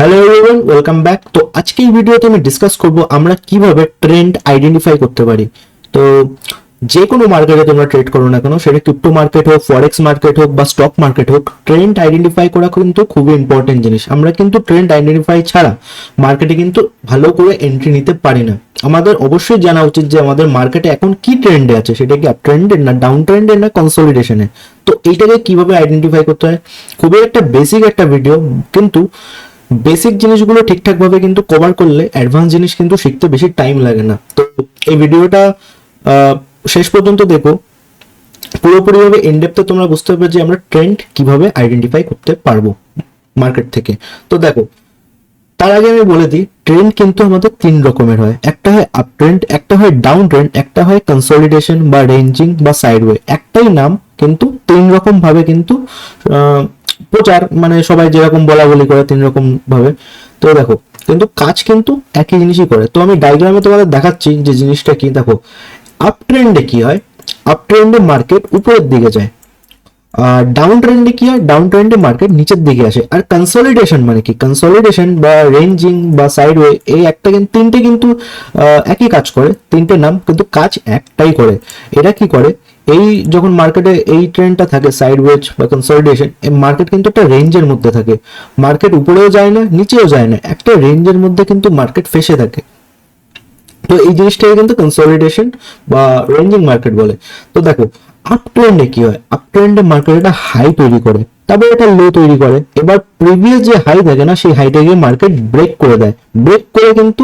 Hello everyone, welcome back. তো আজকে এই ভিডিওতে আমি ডিসকাস করব আমরা কিভাবে ট্রেন্ড আইডেন্টিফাই করতে পারি। তো যে কোনো মার্কেটে তোমরা ট্রেড করো না কেন, সেটা ক্রিপ্টো মার্কেট হোক, ফরেক্স মার্কেট হোক বা স্টক মার্কেট হোক, ট্রেন্ড আইডেন্টিফাই করা কিন্তু খুবই ইম্পর্টেন্ট জিনিস। আমরা কিন্তু ট্রেন্ড আইডেন্টিফাই ছাড়া মার্কেটে কিন্তু ভালো করে এন্ট্রি নিতে পারি না। আমাদের অবশ্যই জানা উচিত যে আমাদের মার্কেটে এখন কি ট্রেন্ডে আছে, সেটা কি আপ ট্রেন্ডে না ডাউন ট্রেন্ডে না কনসলিডেশনে। তো এইটাকে কিভাবে আইডেন্টিফাই করতে হয়, খুবই একটা বেসিক একটা ভিডিও, কিন্তু বেসিক জিনিসগুলো ঠিকঠাক ভাবে কিন্তু কভার করলে অ্যাডভান্স জিনিস কিন্তু শিখতে বেশি টাইম লাগে না। তো এই ভিডিওটা শেষ পর্যন্ত দেখো, পুরোপুরিভাবে ইনডেপথে তোমরা বুঝতে পারবে যে আমরা ট্রেন্ড কিভাবে আইডেন্টিফাই করতে পারবো মার্কেট থেকে। তো দেখো, তার আগে আমি বলে দিই, ট্রেন্ড কিন্তু আমাদের তিন রকমের হয়। একটা হয় আপ ট্রেন্ড, একটা হয় ডাউন ট্রেন্ড, একটা হয় কনসলিডেশন বা রেঞ্জিং বা সাইডওয়ে। একটাই নাম, কিন্তু তিন রকম ভাবে কিন্তু প্রচার, মানে সবাই যেরকম বলা বলি করে তিন রকম ভাবে। তো দেখো, কিন্তু কাজ কিন্তু একই জিনিসই করে। তো আমি ডায়াগ্রামে তোমাদের দেখাচ্ছি যে জিনিসটা কি। দেখো, আপ ট্রেন্ডে কি হয়, আপ ট্রেন্ডে মার্কেট উপরের দিকে যায়। আর ডাউন ট্রেন্ডে কি হয়, ডাউন ট্রেন্ডে মার্কেট নিচের দিকে আসে। আর কনসলিডেশন মানে কি, কনসলিডেশন বা রেঞ্জিং বা সাইডওয়ে, এই একটা কিন্তু তিনটে কিন্তু একই কাজ করে, তিনটে নাম কিন্তু কাজ একটাই করে। এরা কি করে, এই যখন মার্কেটে এই ট্রেন্ডটা থাকে সাইডওয়েজ বা কনসলিডেশন, এই মার্কেট কিন্তু একটা রেঞ্জের মধ্যে থাকে। মার্কেট উপরেও যায় না, নিচেও যায় না, একটা রেঞ্জের মধ্যে কিন্তু মার্কেট ফেসে থাকে। তো এই জিনিসটাকে কিন্তু কনসলিডেশন বা রেঞ্জিং মার্কেট বলে। তো দেখো, আপ ট্রেন্ডে কি হয়, আপ ট্রেন্ডে মার্কেট একটা হাই তৈরি করে, তারপরে একটা লো তৈরি করে। এবার প্রিভিয়াস যে হাই থাকে না, সেই হাইটাকে মার্কেট ব্রেক করে দেয়, ব্রেক করে কিন্তু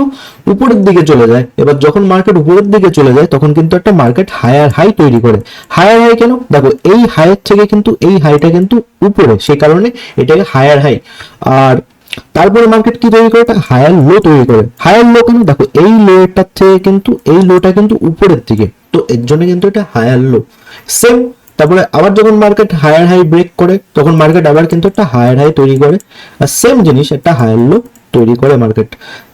উপরের দিকে চলে যায়। এবার যখন মার্কেট উপরের দিকে চলে যায়, তখন কিন্তু একটা মার্কেট হায়ার হাই তৈরি করে। হায়ার হাই কেন, দেখো এই হাইয়ের থেকে কিন্তু এই হাইটা কিন্তু উপরে, সেই কারণে এটাকে হায়ার হাই। আর তারপরে মার্কেট কি তৈরি করে, হায়ার লো তৈরি করে। হায়ার লো কেন, দেখো এই লোটার থেকে কিন্তু এই লোটা কিন্তু উপরের দিকে, তো এর জন্য কিন্তু এটা হায়ার লো। সেম, তারপরে আবার যখন মার্কেট হায়ার হাই ব্রেক করে, তখন মার্কেট আবার কিন্তু একটা হায়ার হাই তৈরি করে। আর সেম জিনিস একটা হায়ার লো তৈরি করে মার্কেট।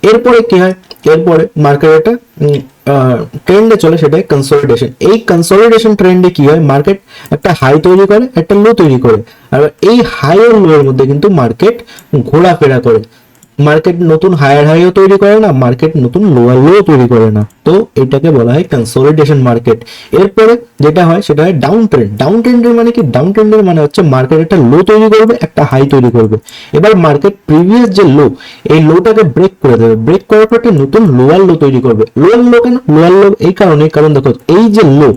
এরপরে কি হয়, এরপরে মার্কেট একটা ট্রেন্ডে চলে, সেটাই কনসলিডেশন। এই কনসলিডেশন ট্রেন্ডে কি হয়, মার্কেট একটা হাই তৈরি করে, একটা লো তৈরি করে। আর এই হাই ও লো এর মধ্যে কিন্তু মার্কেট ঘোরাফেরা করে। মার্কেট নতুন হায়ার হাইও তৈরি করে না, মার্কেট নতুন লোয়ার লো তৈরি করে না। তো এটাকে বলা হয় কনসলিডেশন মার্কেট। এরপরে যেটা হয় সেটা হয় ডাউন ট্রেন্ড। ডাউন ট্রেন্ডের মানে কি, ডাউন ট্রেন্ডের মানে হচ্ছে মার্কেট একটা লো তৈরি করবে, একটা হাই তৈরি করবে। এবার মার্কেট প্রিভিয়াস যে লো, এই লোটাকে ব্রেক করে দেবে, ব্রেক করার পর একটা নতুন লোয়ার লো তৈরি করবে। লোয়ার লো কেন, লোয়ার লো এই কারণে, কারণ দেখো এই যে লো,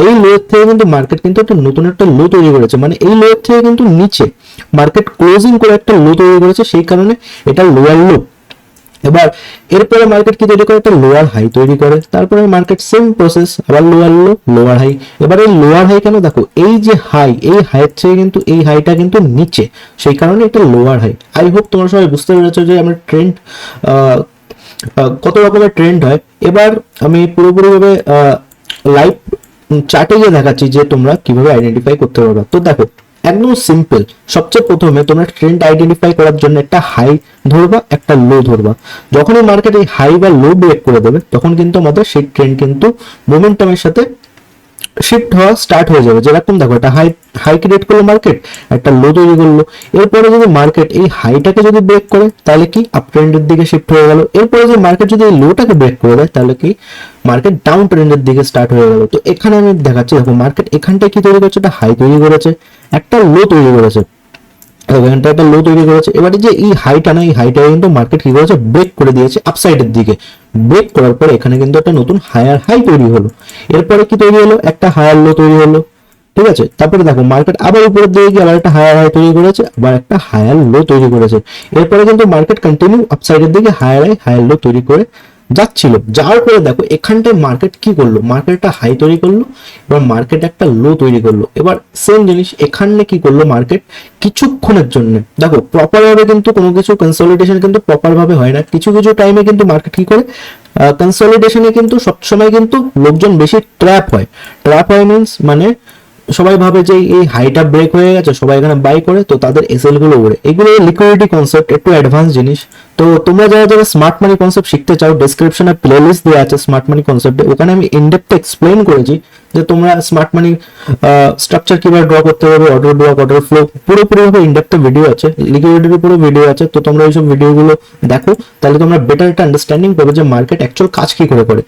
এই লো এর থেকে কিন্তু মার্কেট কিন্তু একটা নতুন একটা লো তৈরি করেছে, মানে এই লো এর থেকে কিন্তু নিচে মার্কেট ক্লোজিং করে একটা লো তৈরি করেছে, সেই কারণে এটা লোয়ার লো। এবার এরপরে মার্কেট কি তৈরি করে, একটা লোয়ার হাই তৈরি করে। তারপরে মার্কেট সেম প্রসেস, আবার লোয়ার লো, লোয়ার হাই। এবার এই লোয়ার হাই কেন, দেখো এই যে হাই, এই হাইয়ের থেকে কিন্তু এই হাইটা কিন্তু নিচে, সেই কারণে এটা লোয়ার হাই। আই হোপ তোমরা সবাই বুঝতে পেরেছো যে আমরা ট্রেন্ড কত রকমের ট্রেন্ড হয়। এবার আমি পুরোপুরিভাবে লাইভ চার্টে গিয়ে দেখাচ্ছি যে তোমরা কিভাবে আইডেন্টিফাই করতে পারবে। তো দেখো, একদম সিম্পল। সবচেয়ে প্রথমে তোমরা ট্রেন্ড আইডেন্টিফাই করার জন্য একটা হাই ধরবা, একটা লো ধরবা। যখনই মার্কেট এই হাই বা লো ব্রেক করে দেবে, তখন কিন্তু আমাদের সেই ট্রেন্ড কিন্তু মোমেন্টামের সাথে শিফট হওয়া স্টার্ট হয়ে যাবে। যেরকম দেখো, একটা হাই হাই ক্রিয়েট করলো মার্কেট, একটা লো তৈরি করলো। এরপরে যদি মার্কেট এই হাইটাকে যদি ব্রেক করে, তাহলে কি আপ ট্রেন্ডের দিকে শিফট হয়ে গেল। এরপরে যদি মার্কেট যদি এই লোটাকে ব্রেক করে দেয়, তাহলে কি মার্কেট ডাউন ট্রেন্ডের দিকে স্টার্ট হয়ে গেল। তো এখানে আমি দেখাচ্ছি, দেখো মার্কেট এখানটায় কি তৈরি করছে, একটা হাই তৈরি করেছে, একটা লো তৈরি করেছে, এখানটা একটা লো তৈরি করেছে। এবারে যে এই হাইটা না, এই হাইটা কিন্তু মার্কেট কি করেছে, ব্রেক করে দিয়েছে আপসাইডের দিকে। ব্রেক করার পরে এখানে কিন্তু একটা নতুন হায়ার হাই তৈরি হলো। এরপরে কি তৈরি হলো, একটা হায়ার লো তৈরি হলো, ঠিক আছে। তারপরে দেখো মার্কেট আবার উপরের দিকে গিয়ে আবার একটা হায়ার হাই তৈরি করেছে, আবার একটা হায়ার লো তৈরি করেছে। এরপরে কিন্তু মার্কেট কন্টিনিউ আপসাইডের দিকে হায়ার হাই হায়ার লো তৈরি করে যাচ্ছিল। যাওয়ার পরে দেখো এখানটায় মার্কেট কি করলো, মার্কেট একটা হাই তৈরি করলো, এবার মার্কেট একটা লো তৈরি করলো। এবার সেম জিনিস এখানে কি করলো, মার্কেট কিছুক্ষণের জন্য, দেখো প্রপার ভাবে কিন্তু কোনো কিছু কনসলিডেশন কিন্তু প্রপার ভাবে হয় না। কিছু কিছু টাইমে কিন্তু মার্কেট কি করে, কনসলিডেশনে কিন্তু সবসময় কিন্তু লোকজন বেশি ট্র্যাপ হয়। ট্র্যাপ হয় মিনস মানে সবাই ভাবে যে এই হাইটা ব্রেক হয়ে গেছে, সবাই এখানে বাই করে, তো তাদের এসএল গুলো ওড়ে। এগুলো লিকুইডিটি কনসেপ্ট, একটু অ্যাডভান্স জিনিস। তো তোমরা যারা যারা স্মার্ট মানি কনসেপ্ট শিখতে চাও, ডেসক্রিপশনে প্লেলিস্ট দেওয়া আছে স্মার্ট মানি কনসেপ্টে, ওখানে আমি ইনডেপথ এক্সপ্লেইন করেছি যে তোমরা স্মার্ট মানি স্ট্রাকচার কিভাবে ড্র করতে হবে, অর্ডার ব্লক, অর্ডার ফ্লো, পুরোপুরি ভাবে ইনডেপথ ভিডিও আছে, লিকুইডিটির পুরো ভিডিও আছে। তো তোমরা এইসব ভিডিওগুলো দেখো, তাহলে তোমরা বেটার একটা আন্ডারস্ট্যান্ডিং পাবে যে মার্কেট অ্যাকচুয়াল কাজ কি করে করে।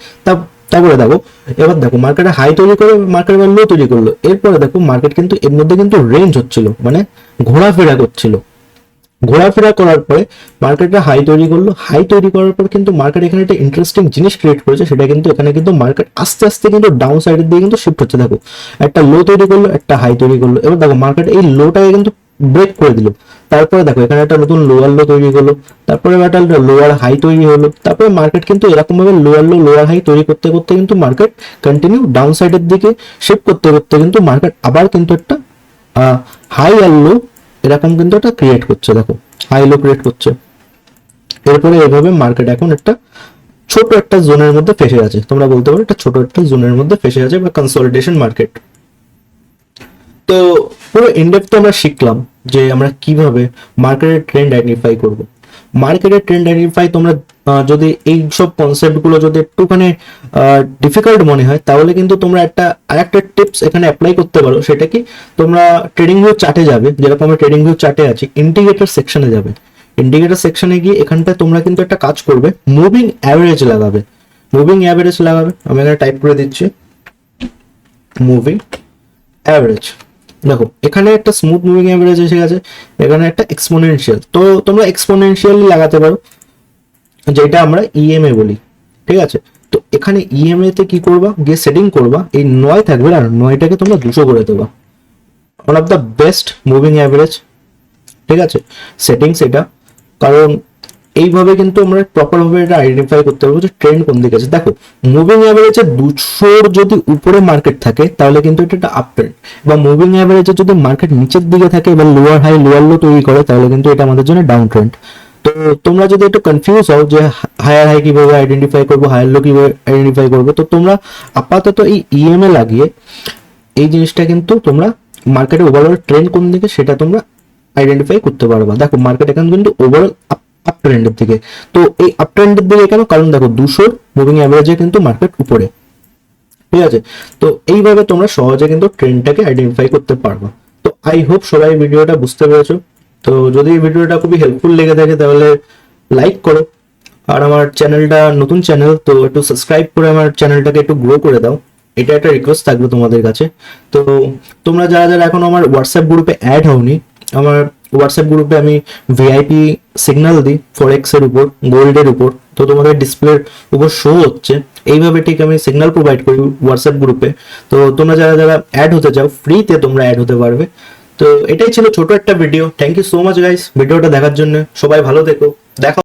তারপরে দেখো, এবার দেখো মার্কেটে হাই তৈরি করে, মার্কেট এবার লো তৈরি করলো, এরপরে দেখো মার্কেট কিন্তু এর মধ্যে কিন্তু রেঞ্জ হচ্ছিল, মানে ঘোরাফেরা করছিল। ঘোরাফেরা করার পরে মার্কেটে হাই তৈরি করলো, হাই তৈরি করার পর কিন্তু মার্কেট এখানে একটা ইন্টারেস্টিং জিনিস ক্রিয়েট করেছে, সেটা কিন্তু এখানে কিন্তু মার্কেট আস্তে আস্তে কিন্তু ডাউন সাইডের দিকে কিন্তু শিফট হচ্ছে। দেখো একটা লো তৈরি করলো, একটা হাই তৈরি করলো, এবার দেখো মার্কেট এই লোটাকে কিন্তু ব্রেক করে দিল। তারপরে দেখো এখানে একটা নতুন লোয়ার লো তৈরি হলো, তারপরে একটা লোয়ার হাই তৈরি হলো, তারপরে মার্কেট কিন্তু এরকম ভাবে লোয়ার লো লোয়ার হাই তৈরি করতে করতে কিন্তু মার্কেট কন্টিনিউ ডাউন সাইডের দিকে শিফট করতে করতে কিন্তু মার্কেট আবার কিন্তু একটা হাই আর লো এরকম কিন্তু একটা ক্রিয়েট করছে। দেখো হাই লো ক্রিয়েট করছে, এরপরে এইভাবে মার্কেট এখন একটা ছোট একটা জোনের মধ্যে ফেসে আছে, তোমরা বলতে পারো একটা ছোট একটা জোনের মধ্যে ফেসে আছে বা কনসলিডেশন মার্কেট। তো পুরো ইনডেপথে আমরা শিখলাম যে আমরা কিভাবে মার্কেটের ট্রেন্ড আইডেন্টিফাই করব। মার্কেটের ট্রেন্ড আইডেন্টিফাই তোমরা যদি এই সব কনসেপ্ট গুলো যদি একটুখানি ডিফিকাল্ট মনে হয়, তাহলে কিন্তু তোমরা আরেকটা টিপস এখানে অ্যাপ্লাই করতে পারো। সেটা কি, তোমরা ট্রেডিং ভিউ চার্টে যাবে, যেরকম আমরা ট্রেডিং ভিউ চার্টে আছি, ইন্ডিকেটর সেকশনে যাবে। ইন্ডিকেটর সেকশনে গিয়ে এখানটা তোমরা কিন্তু একটা কাজ করবে, মুভিং অ্যাভারেজ লাগাবে। মুভিং অ্যাভারেজ লাগাবে, আমি এখানে টাইপ করে দিচ্ছি মুভিং অ্যাভারেজ। দেখো এখানে একটা স্মুথ মুভিং অ্যাভারেজ এসে গেছে, এখানে একটা এক্সপোনেনশিয়াল। তো তোমরা এক্সপোনেনশিয়ালি লাগাতে পারো, যেটা আমরা ইএমএ বলি, ঠিক আছে। তো এখানে ইএমএ তে কি করবা, গিয়ে সেটিং করবা, এই 9 থাকবে না, 9টাকে তোমরা 200 করে দেবা। One of the best moving average, ঠিক আছে, সেটিংস এটা। কারণ এইভাবে কিন্তু আমরা প্রপার ভাবে এটা আইডেন্টিফাই করতে পারবো যে ট্রেন্ড কোন দিকে আছে। দেখো মুভিং অ্যাভারেজে 200 যদি উপরে মার্কেট থাকে তাহলে কিন্তু এটা একটা আপ ট্রেন্ড, বা মুভিং অ্যাভারেজে যদি মার্কেট নিচের দিকে থাকে বা লোয়ার হাই লোয়ার লো তৈরি করে, তাহলে কিন্তু এটা আমাদের জন্য ডাউন ট্রেন্ড। তো তোমরা যদি একটু কনফিউজ হও যে হায়ার হাই কিভাবে আইডেন্টিফাই করবো, হায়ার লো কিভাবে আইডেন্টিফাই করবো, তো তোমরা আপাতত এই ইএমএ লাগিয়ে এই জিনিসটা কিন্তু তোমরা মার্কেটের ওভারঅল ট্রেন্ড কোন দিকে সেটা তোমরা আইডেন্টিফাই করতে পারবা। দেখো মার্কেট এখন কিন্তু ওভারঅল আপ ট্রেন্ডের দিকে। তো এই আপ ট্রেন্ডের দিকে কেন, কারণ দেখো 200 মুভিং অ্যাভারেজে কিন্তু মার্কেট উপরে, ঠিক আছে। তো এইভাবে তোমরা সহজে কিন্তু ট্রেন্ডটাকে আইডেন্টিফাই করতে পারবা। তো আই হোপ সবাই ভিডিওটা বুঝতে পেরেছো। তো যদি এই ভিডিওটা খুবই হেল্পফুল লেগে থাকে তাহলে লাইক করো, আর আমার চ্যানেলটা নতুন চ্যানেল, তো একটু সাবস্ক্রাইব করে আমার চ্যানেলটাকে একটু গ্রো করে দাও, এটা একটা রিকোয়েস্ট থাকবে তোমাদের কাছে। তো তোমরা যারা যারা এখন আমার হোয়াটসঅ্যাপ গ্রুপে অ্যাড হওনি, আমার হোয়াটসঅ্যাপ গ্রুপে আমি ভিআইপি সিগন্যাল দিই ফরেক্স এর উপর, গোল্ডের উপর। তো তোমাদের ডিসপ্লের উপর শো হচ্ছে, এইভাবে ঠিক আমি সিগন্যাল প্রোভাইড করি হোয়াটসঅ্যাপ গ্রুপে। তো তোমরা যারা যারা অ্যাড হতে চাও, ফ্রিতে তোমরা অ্যাড হতে পারবে। তো এটাই ছিল ছোট একটা video. Thank you so much guys ভিডিওটা দেখার জন্য। সবাই ভালো থেকো, দেখা